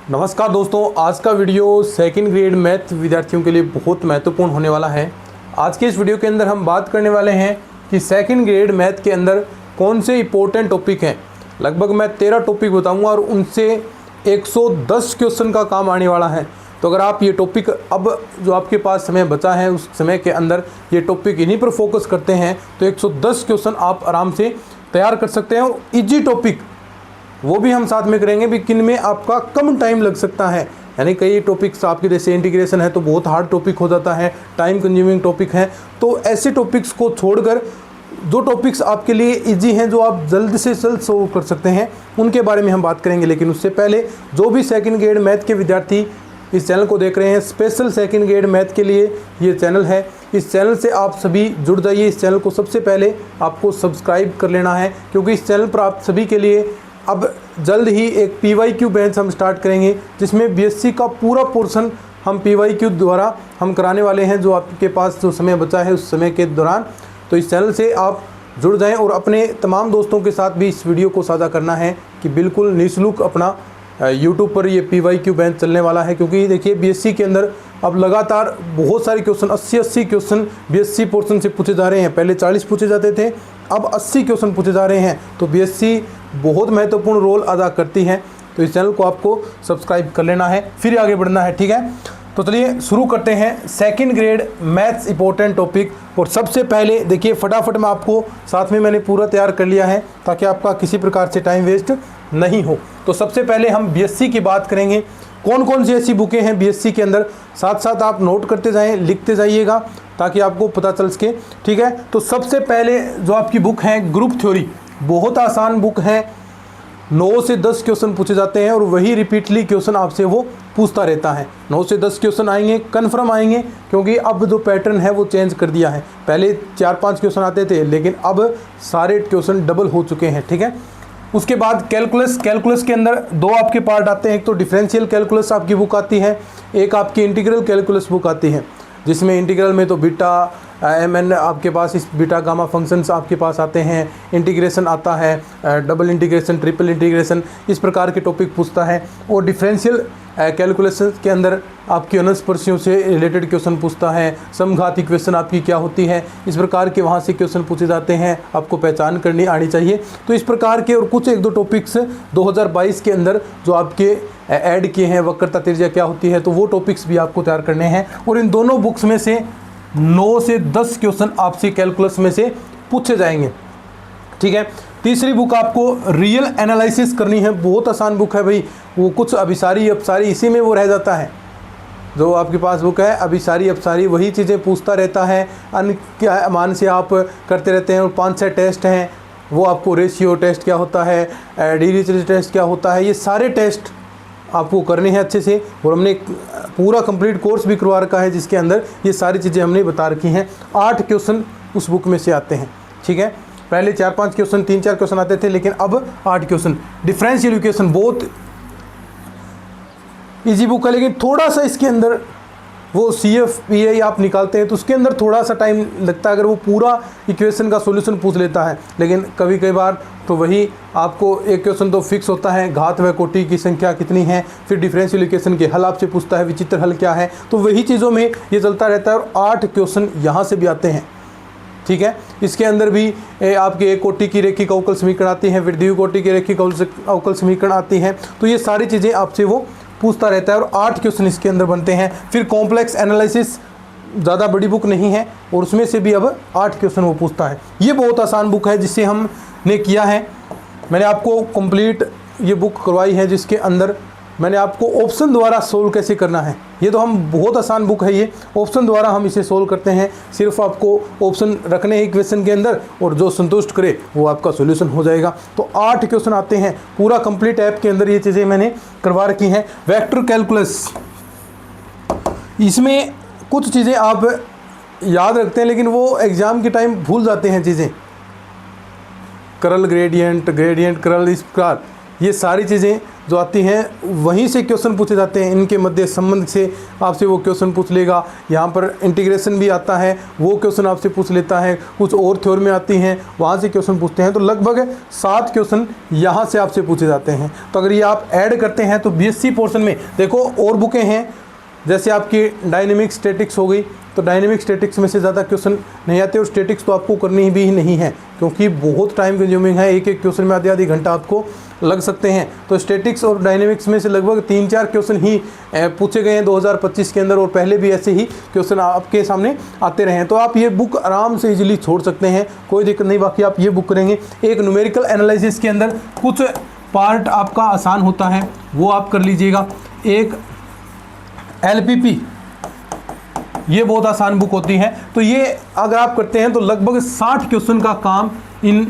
नमस्कार दोस्तों, आज का वीडियो सेकंड ग्रेड मैथ विद्यार्थियों के लिए बहुत महत्वपूर्ण होने वाला है। आज के इस वीडियो के अंदर हम बात करने वाले हैं कि सेकंड ग्रेड मैथ के अंदर कौन से इंपॉर्टेंट टॉपिक हैं। लगभग मैं 13 टॉपिक बताऊंगा और उनसे 110 क्वेश्चन का काम आने वाला है। तो अगर आप ये टॉपिक अब जो आपके पास समय बचा है उस समय के अंदर ये टॉपिक इन्हीं पर फोकस करते हैं तो 110 क्वेश्चन आप आराम से तैयार कर सकते हैं। और ईजी टॉपिक वो भी हम साथ में करेंगे भी किन में आपका कम टाइम लग सकता है। यानी कई टॉपिक्स आपके जैसे इंटीग्रेशन है तो बहुत हार्ड टॉपिक हो जाता है, टाइम कंज्यूमिंग टॉपिक है। तो ऐसे टॉपिक्स को छोड़कर जो टॉपिक्स आपके लिए इजी हैं, जो आप जल्द से जल्द सोल्व कर सकते हैं, उनके बारे में हम बात करेंगे। लेकिन उससे पहले जो भी सेकंड ग्रेड मैथ के विद्यार्थी इस चैनल को देख रहे हैं, स्पेशल सेकंड ग्रेड मैथ के लिए ये चैनल है। इस चैनल से आप सभी जुड़ जाइए। इस चैनल को सबसे पहले आपको सब्सक्राइब कर लेना है, क्योंकि इस चैनल पर आप सभी के लिए अब जल्द ही एक PYQ बैच हम स्टार्ट करेंगे, जिसमें BSc का पूरा पोर्शन हम PYQ द्वारा हम कराने वाले हैं, जो आपके पास जो समय बचा है उस समय के दौरान। तो इस चैनल से आप जुड़ जाएं और अपने तमाम दोस्तों के साथ भी इस वीडियो को साझा करना है कि बिल्कुल निःशुल्क अपना YouTube पर ये PYQ बैच चलने वाला है। क्योंकि देखिए BSc के अंदर अब लगातार बहुत सारे क्वेश्चन 80 क्वेश्चन BSc पोर्शन से पूछे जा रहे हैं। पहले 40 पूछे जाते थे, अब 80 क्वेश्चन पूछे जा रहे हैं। तो BSc बहुत महत्वपूर्ण रोल अदा करती है। तो इस चैनल को आपको सब्सक्राइब कर लेना है, फिर आगे बढ़ना है, ठीक है। तो चलिए शुरू करते हैं second grade maths important topic. और सबसे पहले देखिए फटाफट मैं आपको साथ में मैंने पूरा तैयार कर लिया है ताकि आपका किसी प्रकार से टाइम वेस्ट नहीं हो। तो सबसे पहले हम BSc की बात करेंगे। कौन कौन सी ऐसी बुकें हैं BSc के अंदर, साथ साथ आप नोट करते जाएं, लिखते जाइएगा ताकि आपको पता चल सके, ठीक है। तो सबसे पहले जो आपकी बुक है ग्रुप थ्योरी, बहुत आसान बुक है। 9 से 10 क्वेश्चन पूछे जाते हैं और वही रिपीटली क्वेश्चन आपसे वो पूछता रहता है। 9 से 10 क्वेश्चन आएंगे, कन्फर्म आएंगे, क्योंकि अब जो पैटर्न है वो चेंज कर दिया है। पहले 4-5 क्वेश्चन आते थे, लेकिन अब सारे क्वेश्चन डबल हो चुके हैं, ठीक है। उसके बाद कैलकुलस के अंदर 2 आपके पार्ट आते हैं। एक तो डिफरेंशियल कैलकुलस आपकी बुक आती है, एक आपकी इंटीग्रल कैलकुलस बुक आती है, जिसमें इंटीग्रल में तो बीटा MN आपके पास, इस बीटा गामा फंक्शंस आपके पास आते हैं। इंटीग्रेशन आता है, डबल इंटीग्रेशन, ट्रिपल इंटीग्रेशन, इस प्रकार के टॉपिक पूछता है। और डिफरेंशियल कैलकुलेशन के अंदर आपकी अनुस्पर्शियों से रिलेटेड क्वेश्चन पूछता है। समघात इक्वेशन आपकी क्या होती है, इस प्रकार के वहाँ से क्वेश्चन पूछे जाते हैं, आपको पहचान करनी आनी चाहिए। तो इस प्रकार के और कुछ 1-2 टॉपिक्स 2022 के अंदर जो आपके ऐड किए हैं, वक्रता त्रिज्या क्या होती है, तो वो टॉपिक्स भी आपको तैयार करने हैं। और इन दोनों बुक्स में से 9 से 10 क्वेश्चन आपसे कैलकुलस में से पूछे जाएंगे, ठीक है। तीसरी बुक आपको रियल एनालिसिस करनी है। बहुत आसान बुक है भाई, वो कुछ अभिसारी अपसारी इसी में वो रह जाता है। जो आपके पास बुक है अभिसारी अपसारी वही चीज़ें पूछता रहता है। अन्य क्या मान से आप करते रहते हैं। और 5-6 टेस्ट हैं, वो आपको रेशियो टेस्ट क्या होता है, डिरिचलेट टेस्ट क्या होता है, ये सारे टेस्ट आपको करने हैं अच्छे से। और हमने पूरा कंप्लीट कोर्स भी करवा रखा है, जिसके अंदर ये सारी चीज़ें हमने बता रखी हैं। 8 क्वेश्चन उस बुक में से आते हैं, ठीक है। पहले 4-5 क्वेश्चन, 3-4 क्वेश्चन आते थे, लेकिन अब 8 क्वेश्चन। डिफरेंशियल इक्वेशन बहुत इजी बुक है, लेकिन थोड़ा सा इसके अंदर वो CFPI आप निकालते हैं तो उसके अंदर थोड़ा सा टाइम लगता है, अगर वो पूरा इक्वेशन का सॉल्यूशन पूछ लेता है। लेकिन कई बार तो वही आपको एक क्वेश्चन तो फिक्स होता है, घात व कोटि की संख्या कितनी है, फिर डिफरेंशियल इक्वेशन के हल आपसे पूछता है, विचित्र हल क्या है, तो वही चीज़ों में ये चलता रहता है। और 8 क्वेश्चन यहाँ से भी आते हैं, ठीक है। इसके अंदर भी आपके एक कोटि की रेखिक अवकल समीकरण आती हैं, फिर द्विकोटि की रेखिक अवकल समीकरण आती हैं। तो ये सारी चीज़ें आपसे वो पूछता रहता है और 8 क्वेश्चन इसके अंदर बनते हैं। फिर कॉम्प्लेक्स एनालिसिस ज़्यादा बड़ी बुक नहीं है और उसमें से भी अब 8 क्वेश्चन वो पूछता है। ये बहुत आसान बुक है जिसे हमने किया है। मैंने आपको कंप्लीट ये बुक करवाई है, जिसके अंदर मैंने आपको ऑप्शन द्वारा सोल्व कैसे करना है। ये तो हम बहुत आसान बुक है, ये ऑप्शन द्वारा हम इसे सोल्व करते हैं। सिर्फ आपको ऑप्शन रखने हैं इक्वेशन के अंदर और जो संतुष्ट करे वो आपका सॉल्यूशन हो जाएगा। तो 8 क्वेश्चन आते हैं, पूरा कंप्लीट ऐप के अंदर ये चीज़ें मैंने करवा रखी हैं। वेक्टर कैलकुलस, इसमें कुछ चीज़ें आप याद रखते हैं, लेकिन वो एग्ज़ाम के टाइम भूल जाते हैं चीज़ें। करल ग्रेडियंट, ग्रेडियंट करल, इस प्रकार ये सारी चीज़ें जो आती हैं वहीं से क्वेश्चन पूछे जाते हैं, इनके मध्य संबंध से आपसे वो क्वेश्चन पूछ लेगा। यहाँ पर इंटीग्रेशन भी आता है, वो क्वेश्चन आपसे पूछ लेता है। कुछ और थ्योरम आती हैं, वहाँ से क्वेश्चन पूछते हैं। तो लगभग 7 क्वेश्चन यहाँ से आपसे पूछे जाते हैं। तो अगर ये आप ऐड करते हैं तो बीएससी पोर्शन में देखो और बुकें हैं, जैसे आपकी डायनेमिक स्टैटिक्स हो गई, तो डायनेमिक स्टैटिक्स में से ज़्यादा क्वेश्चन नहीं आते, और स्टैटिक्स तो आपको करनी भी नहीं है क्योंकि बहुत टाइम कंज्यूमिंग है, एक एक क्वेश्चन में आधे घंटा आपको लग सकते हैं। तो स्टैटिक्स और डायनेमिक्स में से लगभग 3-4 क्वेश्चन ही पूछे गए हैं 2025 के अंदर, और पहले भी ऐसे ही क्वेश्चन आपके सामने आते रहे हैं। तो आप ये बुक आराम से इजीली छोड़ सकते हैं, कोई दिक्कत नहीं। बाकी आप ये बुक करेंगे। एक न्यूमेरिकल एनालिसिस के अंदर कुछ पार्ट आपका आसान होता है, वो आप कर लीजिएगा। एक LPP, ये बहुत आसान बुक होती है, तो ये अगर आप करते हैं तो लगभग 60 क्वेश्चन का काम इन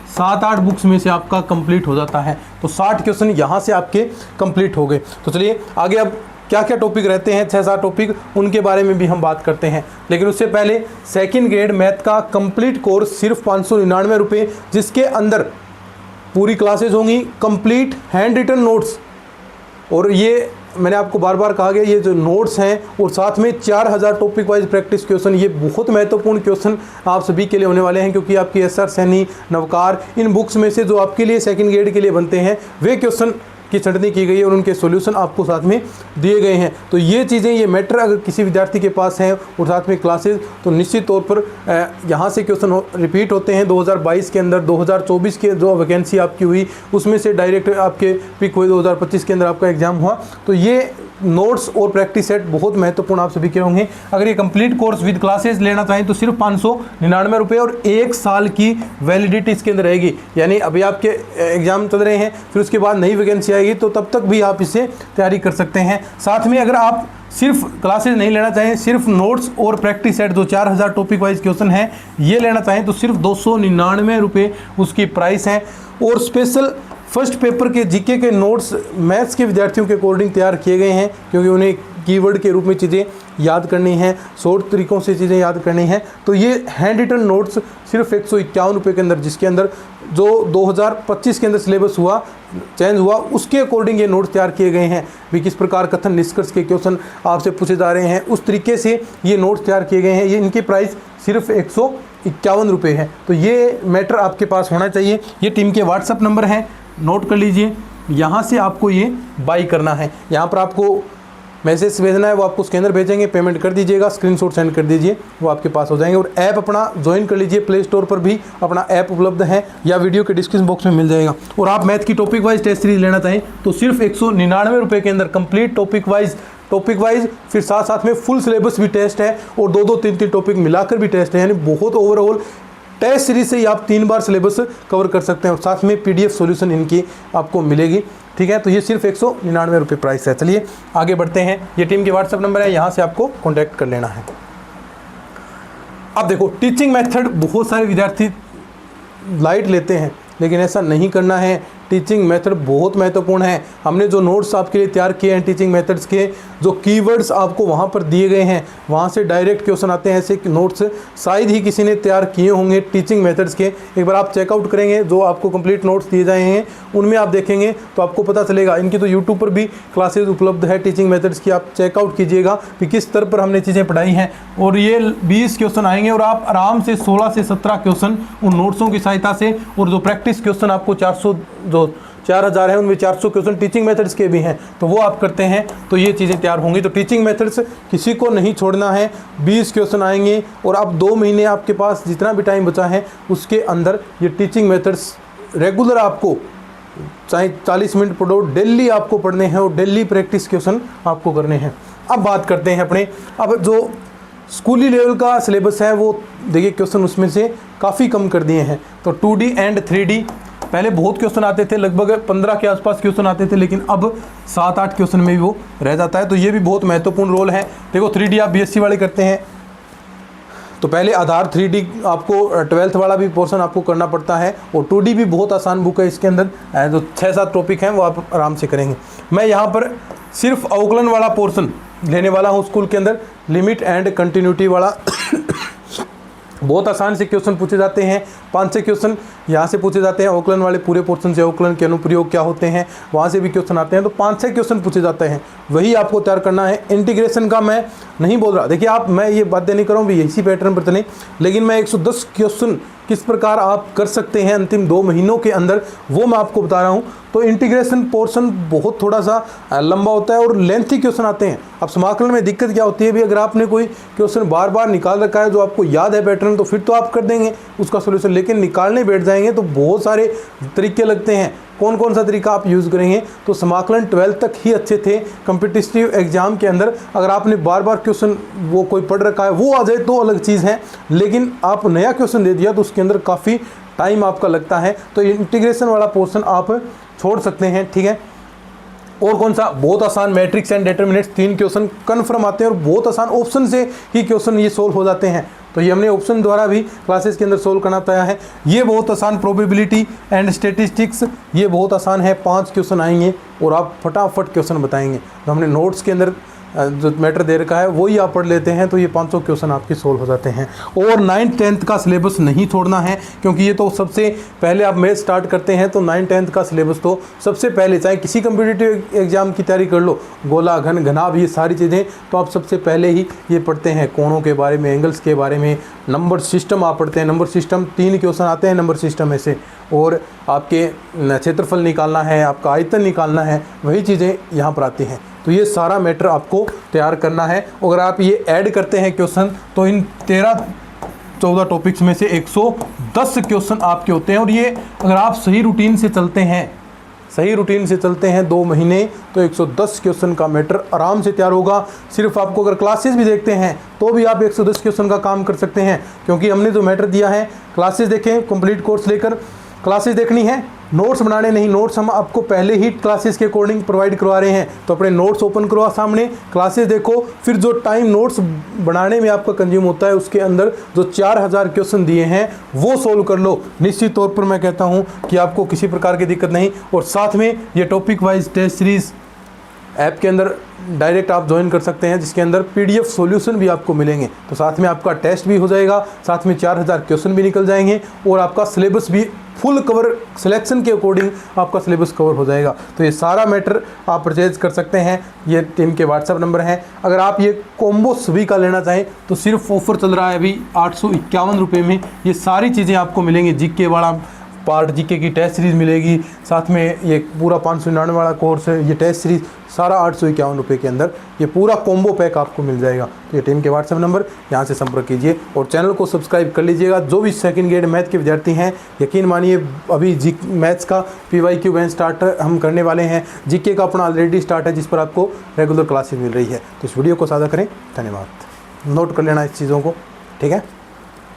7-8 बुक्स में से आपका कंप्लीट हो जाता है। तो 60 क्वेश्चन यहाँ से आपके कंप्लीट हो गए। तो चलिए आगे अब क्या क्या टॉपिक रहते हैं, 6-7 टॉपिक, उनके बारे में भी हम बात करते हैं। लेकिन उससे पहले सेकंड ग्रेड मैथ का कंप्लीट कोर्स सिर्फ 599 रुपये, जिसके अंदर पूरी क्लासेज होंगी, कंप्लीट हैंड रिटन नोट्स, और ये मैंने आपको बार बार कहा गया, ये जो नोट्स हैं और साथ में 4000 टॉपिक वाइज प्रैक्टिस क्वेश्चन, ये बहुत महत्वपूर्ण क्वेश्चन आप सभी के लिए होने वाले हैं, क्योंकि आपकी SR सैनी, नवकार, इन बुक्स में से जो आपके लिए सेकंड ग्रेड के लिए बनते हैं वे क्वेश्चन की छंटनी की गई है और उनके सॉल्यूशन आपको साथ में दिए गए हैं। तो ये चीज़ें, ये मैटर अगर किसी विद्यार्थी के पास हैं और साथ में क्लासेस, तो निश्चित तौर पर यहाँ से क्वेश्चन रिपीट होते हैं। 2022 के अंदर, 2024 के जो वैकेंसी आपकी हुई उसमें से डायरेक्ट आपके पिक हुए, 2025 के अंदर आपका एग्जाम हुआ। तो ये नोट्स और प्रैक्टिस सेट बहुत महत्वपूर्ण आप सभी के होंगे। अगर ये कंप्लीट कोर्स विद क्लासेस लेना चाहें तो सिर्फ 599 रुपये, और 1 साल की वैलिडिटी इसके अंदर रहेगी। यानी अभी आपके एग्जाम चल रहे हैं, फिर उसके बाद नई वैकेंसी आएगी, तो तब तक भी आप इससे तैयारी कर सकते हैं। साथ में अगर आप सिर्फ क्लासेस नहीं लेना चाहें, सिर्फ नोट्स और प्रैक्टिस सेट जो 4000 टॉपिक वाइज क्वेश्चन है ये लेना चाहें, तो सिर्फ 299 रुपये उसकी प्राइस है। और स्पेशल फर्स्ट पेपर के जीके के नोट्स मैथ्स के विद्यार्थियों के अकॉर्डिंग तैयार किए गए हैं, क्योंकि उन्हें कीवर्ड के रूप में चीज़ें याद करनी हैं, शॉर्ट तरीक़ों से चीज़ें याद करनी हैं। तो ये हैंड रिटन नोट्स सिर्फ 151 रुपये के अंदर, जिसके अंदर जो 2025 के अंदर सिलेबस हुआ, चेंज हुआ, उसके अकॉर्डिंग ये नोट्स तैयार किए गए हैं। भी किस प्रकार कथन निष्कर्ष के क्वेश्चन आपसे पूछे जा रहे हैं, उस तरीके से ये नोट्स तैयार किए गए हैं। ये इनकी प्राइस सिर्फ 151 रुपये है। तो ये मैटर आपके पास होना चाहिए। ये टीम के व्हाट्सअप नंबर हैं, नोट कर लीजिए। यहाँ से आपको ये बाई करना है, यहाँ पर आपको मैसेज भेजना है, वो आपको उसके अंदर भेजेंगे, पेमेंट कर दीजिएगा, स्क्रीनशॉट सेंड कर दीजिए, वो आपके पास हो जाएंगे। और ऐप अपना ज्वाइन कर लीजिए, प्ले स्टोर पर भी अपना ऐप उपलब्ध है या वीडियो के डिस्क्रिप्शन बॉक्स में मिल जाएगा। और आप मैथ की टॉपिक वाइज टेस्ट सीरीज लेना चाहें तो सिर्फ 199 रुपये के अंदर कंप्लीट टॉपिक वाइज, फिर साथ साथ में फुल सिलेबस भी टेस्ट है और 2-2, 3-3 टॉपिक मिलाकर भी टेस्ट है। यानी बहुत ओवरऑल टेस्ट सीरीज से ही आप 3 बार सिलेबस कवर कर सकते हैं, और साथ में PDF सॉल्यूशन इनकी आपको मिलेगी। ठीक है, तो ये सिर्फ 199 रुपये प्राइस है। चलिए आगे बढ़ते हैं। ये टीम के व्हाट्सएप नंबर है, यहाँ से आपको कॉन्टैक्ट कर लेना है। अब देखो, टीचिंग मेथड बहुत सारे विद्यार्थी लाइट लेते हैं, लेकिन ऐसा नहीं करना है। टीचिंग मेथड बहुत महत्वपूर्ण है। हमने जो नोट्स आपके लिए तैयार किए हैं टीचिंग मेथड्स के, जो कीवर्ड्स आपको वहाँ पर दिए गए हैं, वहाँ से डायरेक्ट क्वेश्चन आते हैं। ऐसे नोट्स शायद ही किसी ने तैयार किए होंगे टीचिंग मेथड्स के। एक बार आप चेकआउट करेंगे, जो आपको कंप्लीट नोट्स दिए जाए हैं उनमें आप देखेंगे तो आपको पता चलेगा। इनकी तो यूट्यूब पर भी क्लासेज उपलब्ध है टीचिंग मेथड्स की, आप चेकआउट कीजिएगा कि किस स्तर पर हमने चीज़ें पढ़ाई हैं। और ये 20 क्वेश्चन आएंगे और आप आराम से 16 से 17 क्वेश्चन उन नोट्सों की सहायता से, और जो प्रैक्टिस क्वेश्चन आपको 4000 है उनमें 400 क्वेश्चन टीचिंग मेथड्स के भी हैं, तो वो आप करते हैं तो ये चीज़ें तैयार होंगी। तो टीचिंग मेथड्स किसी को नहीं छोड़ना है। 20 क्वेश्चन आएंगे और अब 2 महीने आपके पास जितना भी टाइम बचा है उसके अंदर ये टीचिंग मेथड्स रेगुलर आपको, चाहे 40 मिनट पढ़ो, डेली आपको पढ़ने हैं और डेली प्रैक्टिस क्वेश्चन आपको करने हैं। अब बात करते हैं अपने, अब जो स्कूली लेवल का सिलेबस है वो देखिए क्वेश्चन उसमें से काफ़ी कम कर दिए हैं। तो 2D एंड 3D पहले बहुत क्वेश्चन आते थे, लगभग 15 के आसपास क्वेश्चन आते थे, लेकिन अब 7-8 क्वेश्चन में भी वो रह जाता है। तो ये भी बहुत महत्वपूर्ण रोल है। देखो 3D आप BSc वाले करते हैं तो पहले आधार 3D आपको 12th वाला भी पोर्शन आपको करना पड़ता है, और 2D भी बहुत आसान बुक है। इसके अंदर जो 6-7 टॉपिक हैं वो आप आराम से करेंगे। मैं यहाँ पर सिर्फ अवकलन वाला पोर्शन लेने वाला हूँ स्कूल के अंदर, लिमिट एंड कंटिन्यूटी वाला बहुत आसान से क्वेश्चन पूछे जाते हैं। 5-6 क्वेश्चन यहाँ से पूछे जाते हैं, अवकलन वाले पूरे पोर्शन से अवकलन के अनुप्रयोग क्या होते हैं वहाँ से भी क्वेश्चन आते हैं, तो 5-6 क्वेश्चन पूछे जाते हैं, वही आपको तैयार करना है। इंटीग्रेशन का मैं नहीं बोल रहा, देखिए आप, मैं ये बात नहीं कर रहा हूँ इसी पैटर्न पर चलें, लेकिन मैं 110 क्वेश्चन किस प्रकार आप कर सकते हैं अंतिम 2 महीनों के अंदर, वो मैं आपको बता रहा हूँ। तो इंटीग्रेशन पोर्शन बहुत थोड़ा सा लंबा होता है और लेंथी क्वेश्चन आते हैं। अब समाकलन में दिक्कत क्या होती है भी, अगर आपने कोई क्वेश्चन बार बार निकाल रखा है जो आपको याद है पैटर्न, तो फिर तो आप कर देंगे उसका सोल्यूशन, लेकिन निकालने बैठ जाएंगे तो बहुत सारे तरीके लगते हैं। कौन कौन सा तरीका आप यूज़ करेंगे, तो समाकलन 12th तक ही अच्छे थे। कम्पिटिटिव एग्जाम के अंदर अगर आपने बार बार क्वेश्चन वो कोई पढ़ रखा है वो आ जाए तो अलग चीज़ है, लेकिन आप नया क्वेश्चन दे दिया तो उसके अंदर काफ़ी टाइम आपका लगता है, तो इंटीग्रेशन वाला पोर्शन आप छोड़ सकते हैं, ठीक है। और कौन सा, बहुत आसान matrix and determinants 3 question confirm आते हैं और बहुत आसान ऑप्शन से ही क्वेश्चन ये सोल्व हो जाते हैं, तो ये हमने ऑप्शन द्वारा भी क्लासेस के अंदर सोल्व करना बताया है। ये बहुत आसान, प्रोबेबिलिटी एंड स्टेटिस्टिक्स, ये बहुत आसान है, 5 क्वेश्चन आएंगे और आप फटाफट क्वेश्चन बताएंगे। तो हमने नोट्स के अंदर जो मैटर दे रखा है वही आप पढ़ लेते हैं, तो ये 500 क्वेश्चन आपके सोल्व हो जाते हैं। और 9th-10th का सिलेबस नहीं छोड़ना है, क्योंकि ये तो सबसे पहले आप मैथ स्टार्ट करते हैं तो 9th-10th का सिलेबस तो सबसे पहले, चाहे किसी कम्पिटिटिव एग्जाम की तैयारी कर लो, गोला घन घनाभ ये सारी चीज़ें तो आप सबसे पहले ही ये पढ़ते हैं। कोणों के बारे में, एंगल्स के बारे में, नंबर सिस्टम आप पढ़ते हैं। नंबर सिस्टम 3 क्वेश्चन आते हैं नंबर सिस्टम में से, और आपके क्षेत्रफल निकालना है, आपका आयतन निकालना है, वही चीज़ें यहाँ पर आती हैं। तो ये सारा मैटर आपको तैयार करना है। अगर आप ये ऐड करते हैं क्वेश्चन तो इन 13-14 टॉपिक्स में से 110 क्वेश्चन आपके होते हैं, और ये अगर आप सही रूटीन से चलते हैं 2 महीने, तो 110 क्वेश्चन का मैटर आराम से तैयार होगा। सिर्फ आपको अगर क्लासेस भी देखते हैं तो भी आप 110 क्वेश्चन का काम कर सकते हैं, क्योंकि हमने जो मैटर दिया है, क्लासेस देखें, कंप्लीट कोर्स लेकर क्लासेस देखनी है, नोट्स बनाने नहीं। नोट्स हम आपको पहले ही क्लासेस के अकॉर्डिंग प्रोवाइड करवा रहे हैं, तो अपने नोट्स ओपन करवा सामने, क्लासेस देखो, फिर जो टाइम नोट्स बनाने में आपका कंज्यूम होता है उसके अंदर जो 4000 क्वेश्चन दिए हैं वो सोल्व कर लो। निश्चित तौर पर मैं कहता हूं कि आपको किसी प्रकार की दिक्कत नहीं। और साथ में ये topic wise test series app के अंदर डायरेक्ट आप ज्वाइन कर सकते हैं, जिसके अंदर PDF सॉल्यूशन भी आपको मिलेंगे, तो साथ में आपका टेस्ट भी हो जाएगा, साथ में 4000 क्वेश्चन भी निकल जाएंगे, और आपका सिलेबस भी फुल कवर, सिलेक्शन के अकॉर्डिंग आपका सिलेबस कवर हो जाएगा। तो ये सारा मैटर आप परचेज कर सकते हैं, ये टीम के WhatsApp नंबर हैं। अगर आप ये कॉम्बो सभी का लेना चाहें तो सिर्फ ऑफर चल रहा है अभी 851 रुपये में, ये सारी चीज़ें आपको मिलेंगी। GK वाला पार्ट, GK की टेस्ट सीरीज़ मिलेगी, साथ में ये पूरा 599 वाला कोर्स है, ये टेस्ट सीरीज़ सारा 851 रुपये के अंदर ये पूरा कॉम्बो पैक आपको मिल जाएगा। तो ये टीम के WhatsApp नंबर, यहाँ से संपर्क कीजिए और चैनल को सब्सक्राइब कर लीजिएगा। जो भी 2nd ग्रेड मैथ के विद्यार्थी हैं, यकीन मानिए अभी मैथ्स का PYQ बैच स्टार्ट हम करने वाले हैं, GK का अपना ऑलरेडी स्टार्ट है, जिस पर आपको रेगुलर क्लासेस मिल रही है। तो इस वीडियो को साझा करें, धन्यवाद। नोट कर लेना इस चीज़ों को, ठीक है।